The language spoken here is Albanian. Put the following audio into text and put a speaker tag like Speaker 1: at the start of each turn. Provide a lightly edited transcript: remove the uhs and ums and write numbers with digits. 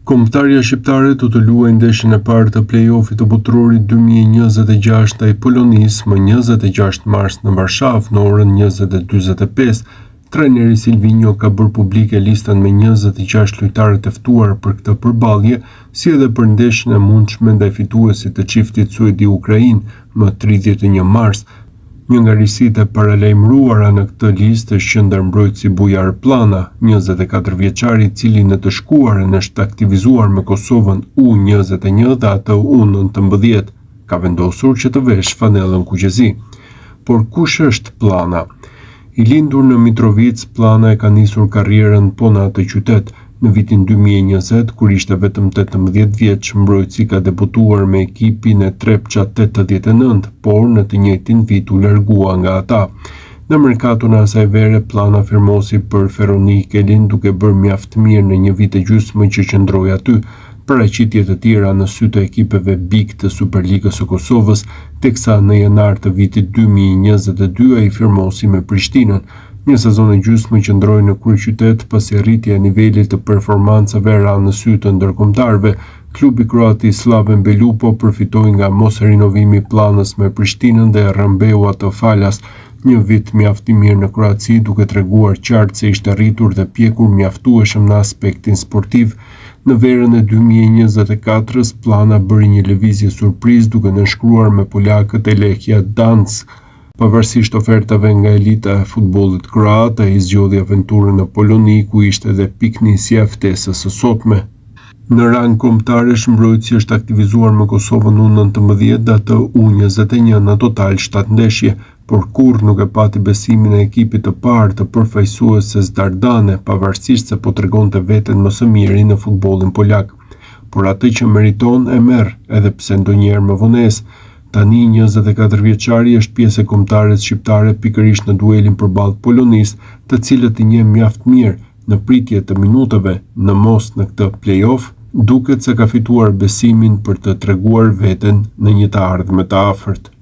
Speaker 1: Kombëtarja shqiptare do të luajë ndeshjen e parë të play-offit të botrorit 2026 ndaj Polonisë më 26 mars në Varshavë në orën 20:45. Trajneri Silvinho ka bërë publike listën me 26 lojtarë të ftuar për këtë përballje, si edhe për ndeshjen e mundshme ndaj fituesit të çiftit Suedi-Ukrainë më 31 mars. Një nga risitë e paralajmëruara në këtë listë është qendërmbrojtësi Bujar Plana, 24 vjeçari, i cili në të shkuarën është aktivizuar me Kosovën U21 dhe atë U19, ka vendosur që të vesh fanellën kuqezi. Por kush është Plana? I lindur në Mitrovic, Plana e ka nisur karrierën po në atë qytet. Në vitin 2020, kur ishte vetëm 18 vjeç, mbrojtësi ka debutuar me ekipin e Trepça 89, por në të njëjtin vit u largua nga ata. Në merkaton e asaj vere, Plana firmosi për Ferronikelin duke bërë mjaft mirë në një vit e gjysmë që qëndroi aty, paraqitje të tjera në sy të ekipeve big të Superligës së Kosovës, teksa në janar të vitit 2022 ai firmosi me Prishtinën. Një sezon e gjysmë qëndroi në kryeqytet pasi rritja e nivelit të performancave ra në sy të ndërkombëtarëve. Klubi kroat i Slaven Belupo përfitoi nga mosrinovimi i Planës me Prishtinën dhe rrëmbeu atë falas. Një vit mjaft i mirë në Kroaci, duke treguar qartë se ishte rritur dhe pjekur mjaftueshëm në aspektin sportiv. Në verën e 2024-s, Plana bëri një lëvizje surprizë duke nënshkruar me polakët e Lechia Dansk. Pavarësisht ofertave nga elita e futbollit kroat, ai zgjodhi aventurën në Poloni, ku ishte edhe piknisja e ftesës së sotme. Në rang kombëtarësh, mbrojtësi është aktivizuar me Kosovën U19 dhe atë U21 në total 7 ndeshje, por kurrë nuk e pati besimin e ekipit të parë të përfaqësueses Dardane, pavarësisht se po tregonte veten më së miri në futbollin polak. Por atë që meriton e merr, edhe pse ndonjëherë me vonesë. Tani 24 vjeçari është pjesë e kombëtares shqiptare pikërisht në duelin përballë Polonisë, të cilët i njeh mjaft mirë në pritje të minutave, në mos në këtë play-off, duket se ka fituar besimin për të treguar veten në një të ardhme të afërt.